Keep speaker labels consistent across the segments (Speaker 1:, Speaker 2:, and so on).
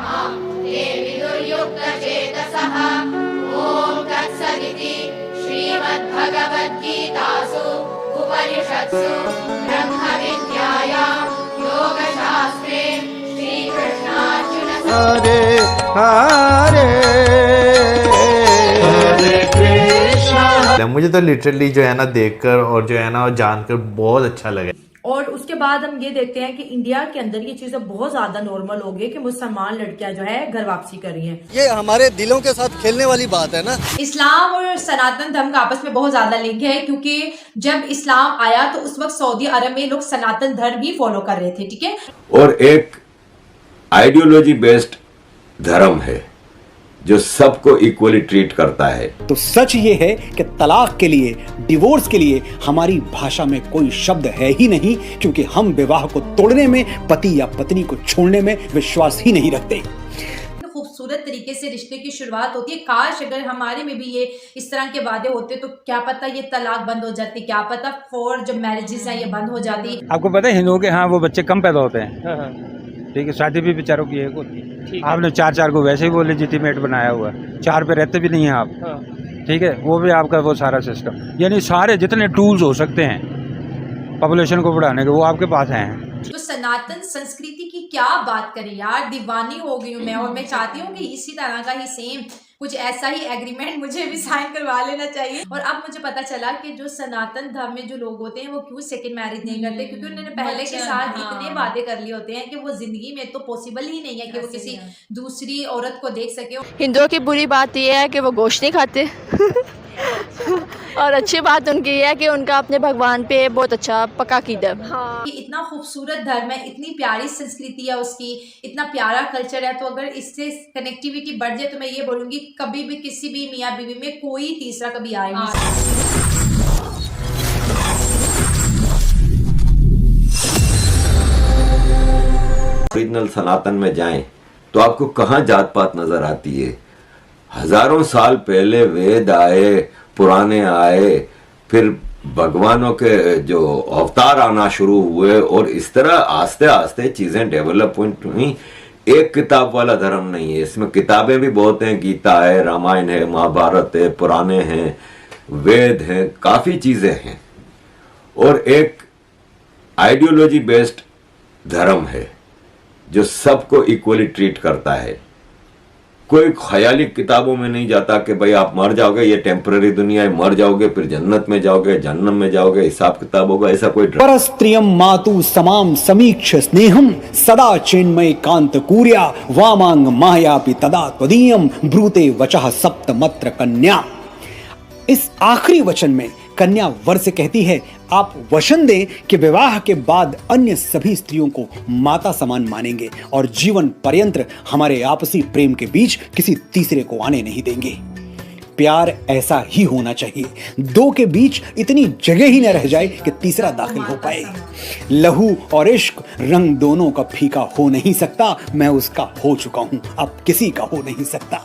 Speaker 1: ते विदुर्युक्तचेतसः ॐ तत्सदिति श्रीमद्भगवद्गीतासु उपनिषत्सु ब्रह्मविद्यायां योगशास्त्रे श्रीकृष्णार्जुन
Speaker 2: हरे हरे
Speaker 3: मुझे तो लिटरली जो है ना देखकर और जो है ना जानकर बहुत अच्छा लगा।
Speaker 4: और उसके बाद हम ये देखते हैं कि इंडिया के अंदर ये चीजें बहुत ज्यादा नॉर्मल हो गई कि मुसलमान लड़कियां जो है घर वापसी कर रही हैं।
Speaker 2: ये हमारे दिलों के साथ खेलने वाली बात है ना।
Speaker 4: इस्लाम और सनातन धर्म का आपस में बहुत ज्यादा लिंक है, क्योंकि जब इस्लाम आया तो उस वक्त सऊदी अरब में लोग सनातन धर्म ही फॉलो कर रहे थे, ठीक है।
Speaker 5: और एक आइडियोलॉजी बेस्ड धर्म है जो सबको इक्वली ट्रीट करता है।
Speaker 6: तो सच ये है कि तलाक के लिए, डिवोर्स के लिए हमारी भाषा में कोई शब्द है ही नहीं, क्योंकि हम विवाह को तोड़ने में, पति या पत्नी को छोड़ने में विश्वास ही नहीं रखते।
Speaker 4: खूबसूरत तरीके से रिश्ते की शुरुआत होती है। काश अगर हमारे में भी ये इस तरह के वादे होते तो क्या पता ये तलाक बंद हो जाती, क्या पता फॉर जो मैरिजेस हैं ये बंद हो जाती।
Speaker 7: आपको पता है हिंदुओं के यहाँ वो बच्चे कम पैदा होते हैं, ठीक है। शादी भी बेचारों की एक होती है। आपने 4 को वैसे ही वो लेजिटिमेट बनाया हुआ है, 4 पे रहते भी नहीं हैं आप, ठीक है। वो भी आपका वो सारा सिस्टम, यानी सारे जितने टूल्स हो सकते हैं पॉपुलेशन को बढ़ाने के वो आपके पास हैं।
Speaker 4: जो सनातन संस्कृति की क्या बात करें यार, दीवानी हो गई हूँ मैं। और मैं चाहती हूँ कि इसी तरह का ही सेम कुछ ऐसा ही एग्रीमेंट मुझे भी साइन करवा लेना चाहिए। और अब मुझे पता चला कि जो सनातन धर्म में जो लोग होते हैं वो क्यों सेकंड मैरिज नहीं करते, क्योंकि उन्होंने पहले के साथ इतने वादे कर लिए होते हैं कि वो जिंदगी में तो पॉसिबल ही नहीं है कि वो किसी दूसरी औरत को देख सके।
Speaker 8: हिंदुओं की बुरी बात यह है कि वो गोश्त नहीं खाते और अच्छी बात उनकी है कि उनका अपने भगवान पे बहुत अच्छा पक्का अकीदा है।
Speaker 4: हाँ। इतना खूबसूरत धर्म है, इतनी प्यारी संस्कृति है उसकी, इतना प्यारा कल्चर है। तो अगर इससे कनेक्टिविटी बढ़ जाए तो मैं ये बोलूंगी कभी भी किसी भी मियाँ बीवी में कोई तीसरा कभी आए नहीं।
Speaker 5: ओरिजिनल सनातन में जाएं तो आपको कहाँ जात पात नजर आती है। हजारों साल पहले वेद आए, पुराने आए, फिर भगवानों के जो अवतार आना शुरू हुए और इस तरह आस्ते आस्ते चीजें डेवलपमेंट हुई। एक किताब वाला धर्म नहीं है, इसमें किताबें भी बहुत हैं, गीता है, रामायण है, महाभारत है, पुराने हैं, वेद हैं, काफी चीजें हैं। और एक आइडियोलॉजी बेस्ड धर्म है जो सबको इक्वली ट्रीट करता है। कोई ख्याली किताबों में नहीं जाता कि भाई आप मर जाओगे, ये टेम्पररी दुनिया है, मर जाओगे फिर जन्नत में जाओगे, जन्नम में जाओगे, हिसाब किताब होगा, ऐसा कोई
Speaker 6: परस्त्रियम मातु समाम समीक्ष स्नेहम सदा चिन्मय कांत कूर्या वामांग मायापि तदा त्वदीयम ब्रूते वचः सप्तमत्र कन्या। इस आखिरी वचन में कन्या वर से कहती है, आप वचन दें कि विवाह के बाद अन्य सभी स्त्रियों को माता समान मानेंगे और जीवन पर्यंत हमारे आपसी प्रेम के बीच किसी तीसरे को आने नहीं देंगे। प्यार ऐसा ही होना चाहिए, दो के बीच इतनी जगह ही न रह जाए कि तीसरा दाखिल हो पाए। लहू और इश्क रंग दोनों का फीका हो नहीं सकता, मैं उसका हो चुका हूं, अब किसी का हो नहीं सकता।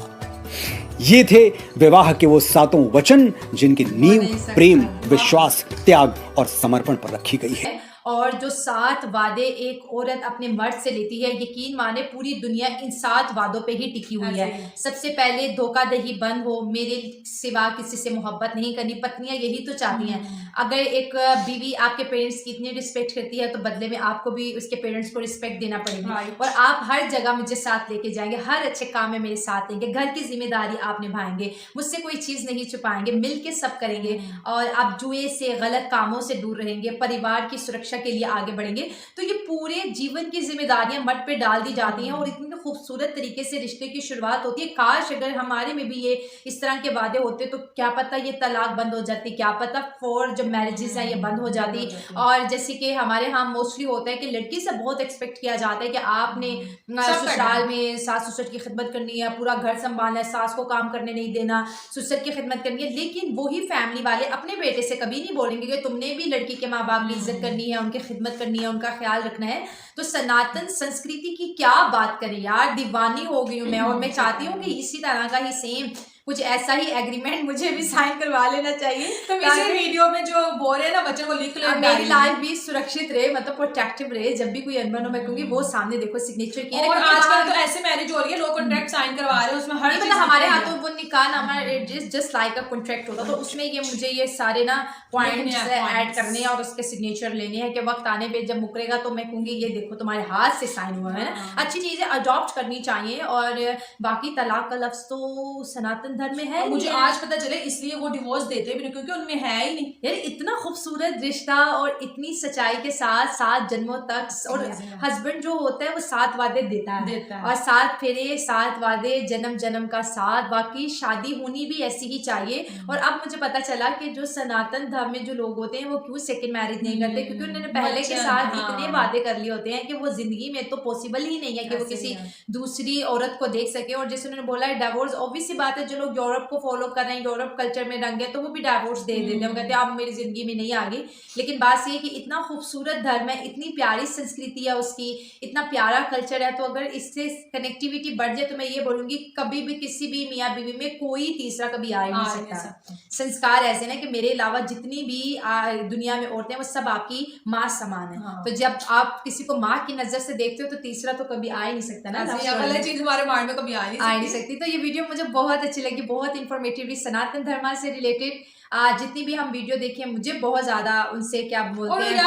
Speaker 6: ये थे विवाह के वो 7 वचन जिनकी नींव प्रेम, विश्वास, त्याग और समर्पण पर रखी गई है।
Speaker 4: और जो 7 वादे एक औरत अपने मर्द से लेती है, यकीन माने पूरी दुनिया इन 7 वादों पे ही टिकी हुई है। सबसे पहले धोखाधड़ी बंद हो, मेरे सिवा किसी से मोहब्बत नहीं करनी। पत्नियां यही तो चाहती हैं। अगर एक बीवी आपके पेरेंट्स की इतनी रिस्पेक्ट करती है तो बदले में आपको भी उसके पेरेंट्स को रिस्पेक्ट देना पड़ेगी। और आप हर जगह मुझे साथ लेके जाएंगे, हर अच्छे काम में मेरे साथ देंगे, घर की जिम्मेदारी आप निभाएंगे, मुझसे कोई चीज़ नहीं छुपाएंगे, मिल के सब करेंगे। और आप जुए से, गलत कामों से दूर रहेंगे, परिवार की सुरक्षा के लिए आगे बढ़ेंगे। तो ये पूरे जीवन की जिम्मेदारियां मर्द पे डाल दी जाती हैं और इतनी खूबसूरत तरीके से रिश्ते की शुरुआत होती है। काश अगर हमारे में भी ये इस तरह के वादे होते तो क्या पता ये तलाक बंद हो जाती, क्या पता फॉर जो मैरिजेस हैं ये बंद हो जाती। और जैसे कि हमारे यहाँ मोस्टली होता है कि लड़की से बहुत एक्सपेक्ट किया जाता है कि आपने ससुराल में सास ससुर की खिदमत करनी है, पूरा घर संभालना है, सास को काम करने नहीं देना, ससुर की खिदमत करनी है। लेकिन वही फैमिली वाले अपने बेटे से कभी नहीं बोलेंगे कि तुमने भी लड़की के माँ बाप की इज्जत करनी है, उनकी खिदमत करनी है, उनका ख्याल रखना है। तो सनातन संस्कृति की क्या बात करें यार, दीवानी हो गई हूँ मैं। और मैं चाहती हूँ कि इसी तरह का ही सेम कुछ ऐसा ही एग्रीमेंट मुझे भी साइन करवा लेना चाहिए।
Speaker 9: तो इसी वीडियो में जो बोल रहे हैं ना बच्चों को लिख ले,
Speaker 4: मेरी लाइफ भी सुरक्षित रहे, मतलब प्रोटेक्टिव रहे, जब भी कोई अनबन हो मैं कहूँगी वो सामने देखो सिग्नेचर किया।
Speaker 9: और आजकल तो ऐसे मैरिज हो रही है, लोग कॉन्ट्रैक्ट साइन करवा रहे हैं, उसमें हर चीज
Speaker 4: हमारे यहाँ तो वो निकाह नामा जस्ट लाइक अ कॉन्ट्रैक्ट होता, तो उसमें ये मुझे ये सारे ना पॉइंट्स ऐड करने हैं और उसके सिग्नेचर लेने हैं कि वक्त आने पे जब मुकरेगा तो मैं कहूँगी ये देखो तुम्हारे हाथ से साइन हुआ है ना। अच्छी चीजें अडॉप्ट करनी चाहिए। और बाकी तलाक का लफ्ज तो सनातन धर्म में है,
Speaker 9: मुझे आज पता चले, इसलिए वो डिवोर्स देते भी नहीं क्योंकि उनमें है ही नहीं।
Speaker 4: यार इतना खूबसूरत रिश्ता और इतनी सच्चाई के साथ 7 जन्मों तक, और हस्बैंड जो होता है वो 7 वादे देता है और 7 फेरे 7 वादे, जन्म जन्म का साथ। बाकी शादी होनी भी ऐसी ही चाहिए। और अब मुझे पता चला कि जो सनातन धर्म में जो लोग होते हैं वो क्यों सेकंड मैरिज नहीं करते, क्योंकि उन्होंने पहले के साथ इतने वादे कर लिए होते हैं कि वो जिंदगी में तो पॉसिबल ही नहीं है कि वो किसी दूसरी औरत को देख सके। और जैसे उन्होंने बोला है डाइवोर्स, ऑब्वियस सी बात है, जो लोग यूरोप को फॉलो कर रहे हैं, यूरोप कल्चर में रंगे, तो वो भी डाइवोर्स दे देते हैं, वो कहते हैं आप मेरी जिंदगी में नहीं आ गई। लेकिन बात ये है कि इतना खूबसूरत धर्म है, इतनी प्यारी संस्कृति है उसकी, इतना प्यारा कल्चर है, तो अगर इससे कनेक्टिविटी बढ़ जाए तो मैं ये बोलूंगी कभी भी किसी भी मियाँ बीवी में कोई तीसरा कभी आ नहीं सकता। संस्कार ऐसे ना कि मेरे अलावा जितनी भी दुनिया में औरतें वो सब आपकी माँ समान है। तो जब आप किसी को माँ की नजर से देखते हो तो तीसरा तो कभी आ ही नहीं सकता ना,
Speaker 9: अलग चीज हमारे माइंड में कभी आ नहीं
Speaker 4: सकती। तो ये वीडियो मुझे बहुत अच्छी लगी, बहुत इन्फॉर्मेटिव रही, सनातन धर्म से रिलेटेड जितनी भी हम वीडियो देखे मुझे बहुत ज्यादा उनसे क्या बोलते हैं,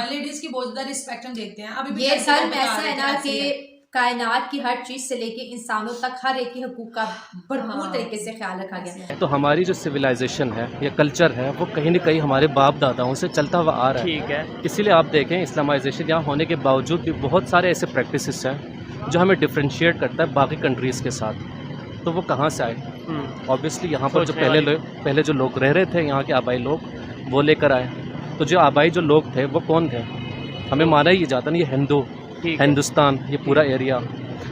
Speaker 9: लेडीज की बहुत ज्यादा रिस्पेक्ट हम देखते हैं। अभी
Speaker 4: ये धर्म ऐसा है ना कि कायनात की हर चीज से लेके इंसानों तक हर एक के हकूक का भरपूर तरीके से ख्याल रखा गया है।
Speaker 10: तो हमारी जो सिविलाइजेशन है या कल्चर है वो कहीं न कहीं हमारे बाप दादाओं से चलता हुआ आ रहा है। ठीक है, इसीलिए आप देखें इस्लामाइजेशन यहाँ होने के बावजूद भी बहुत सारे ऐसे प्रैक्टिसेस हैं जो हमें डिफ्रेंशिएट करता है बाकी कंट्रीज़ के साथ। तो वो कहाँ से आए? ऑब्वियसली यहाँ पर जो पहले जो लोग रह रहे थे, यहाँ के आबाई लोग, वो लेकर आए। तो जो आबाई जो लोग थे वो कौन थे? हमें माना ही जाता ना ये हिंदुस्तान, ये पूरा एरिया।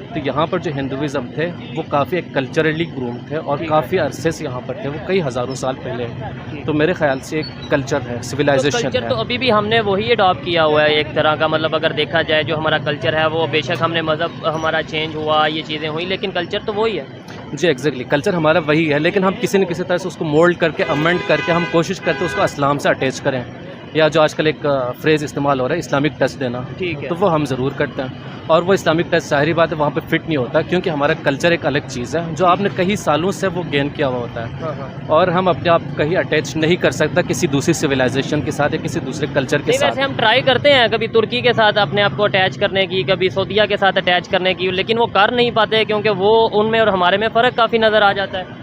Speaker 10: तो यहाँ पर जो हिंदुइज़्म थे वो काफ़ी एक कल्चरली ग्रूम थे और काफ़ी अरसे से यहाँ पर थे, वो कई हज़ारों साल पहले। तो मेरे ख्याल से एक कल्चर है, सिविलाइजेशन है।
Speaker 11: तो अभी भी हमने वही अडॉप्ट किया हुआ है एक तरह का, मतलब अगर देखा जाए जो हमारा कल्चर है वो बेशक हमने मज़हब हमारा चेंज हुआ, ये चीज़ें हुई, लेकिन कल्चर तो वही है।
Speaker 10: जी एग्जैक्टली, कल्चर हमारा वही है, लेकिन हम किसी न किसी तरह से उसको मोल्ड करके, अमेंड करके हम कोशिश करते हैं उसको इस्लाम से अटैच करें, या जो आजकल एक फ्रेज़ इस्तेमाल हो रहा है इस्लामिक टच देना। ठीक है, तो वो हम ज़रूर करते हैं। और वो इस्लामिक टच ज़ाहिर बात है वहाँ पे फिट नहीं होता, क्योंकि हमारा कल्चर एक अलग चीज़ है जो आपने कई सालों से वो गेन किया हुआ होता है। और हम अपने आप कहीं अटैच नहीं कर सकता किसी दूसरी सिविलाइजेशन के साथ या किसी दूसरे कल्चर के साथ।
Speaker 11: वैसे हम ट्राई करते हैं कभी तुर्की के साथ अपने आप को अटैच करने की, कभी सऊदीया के साथ अटैच करने की, लेकिन वो कर नहीं पाते क्योंकि वो उनमें और हमारे में फ़र्क काफ़ी नज़र आ जाता है।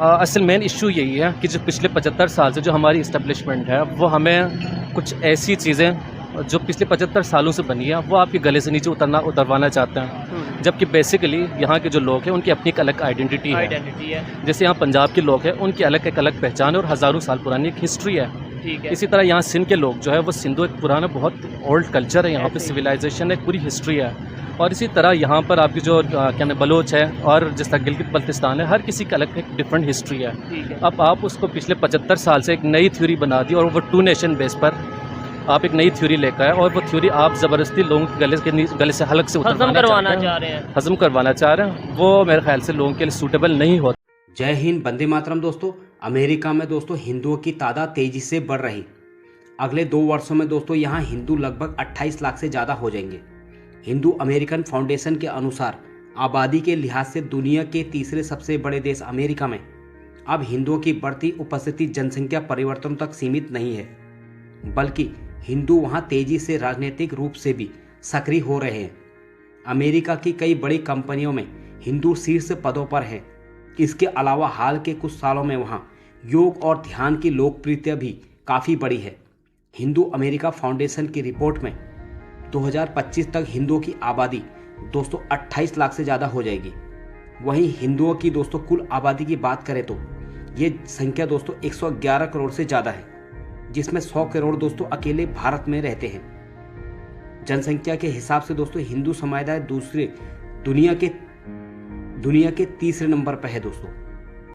Speaker 10: असल मेन इशू यही है कि जो पिछले 75 साल से जो हमारी इस्टेब्लिशमेंट है वो हमें कुछ ऐसी चीज़ें जो पिछले 75 सालों से बनी है वो आपके गले से नीचे उतरवाना चाहते हैं, जबकि बेसिकली यहाँ के जो लोग हैं उनकी अपनी एक अलग आइडेंटिटी है। जैसे यहाँ पंजाब के लोग हैं, उनकी अलग एक अलग पहचान है और हज़ारों साल पुरानी एक हिस्ट्री है। ठीक है, इसी तरह यहाँ सिंध के लोग जो है वो सिंधु एक पुराना बहुत ओल्ड कल्चर है, यहाँ पे सिविलाइजेशन है, पूरी हिस्ट्री है। और इसी तरह यहाँ पर आपकी जो क्या नाम बलोच है और जिस तरह गिलगित बल्तिस्तान है, हर किसी का अलग एक डिफरेंट हिस्ट्री है। अब आप उसको पिछले 75 साल से एक नई थ्योरी बना दी और वो 2 नेशन बेस पर आप एक नई थ्योरी लेकर आए और वो थ्योरी आप ज़बरदस्ती लोगों के गले से हलक से हज़म करवाना चाह रहे हैं। वो मेरे ख्याल से लोगों के लिए सूटेबल नहीं होता।
Speaker 12: जय हिंद, वंदे मातरम। दोस्तों, अमेरिका में दोस्तों हिंदुओं की तादाद तेजी से बढ़ रही। अगले 2 वर्षों में दोस्तों यहाँ हिंदू लगभग 28 लाख से ज़्यादा हो जाएंगे। हिंदू अमेरिकन फाउंडेशन के अनुसार आबादी के लिहाज से दुनिया के तीसरे सबसे बड़े देश अमेरिका में अब हिंदुओं की बढ़ती उपस्थिति जनसंख्या परिवर्तन तक सीमित नहीं है, बल्कि हिंदू वहां तेजी से राजनीतिक रूप से भी सक्रिय हो रहे हैं। अमेरिका की कई बड़ी कंपनियों में हिंदू शीर्ष पदों पर हैं। इसके अलावा हाल के कुछ सालों में वहां योग और ध्यान की लोकप्रियता भी काफ़ी बढ़ी है। हिंदू अमेरिका फाउंडेशन की रिपोर्ट में 2025 तक हिंदुओं की आबादी दोस्तों 28 लाख से ज़्यादा हो जाएगी। वहीं हिंदुओं की दोस्तों कुल आबादी की बात करें तो ये संख्या दोस्तों 111 करोड़ से ज़्यादा है, जिसमें 100 करोड़ दोस्तों अकेले भारत में रहते हैं। जनसंख्या के हिसाब से दोस्तों हिंदू समुदाय दुनिया के तीसरे नंबर पर है दोस्तों।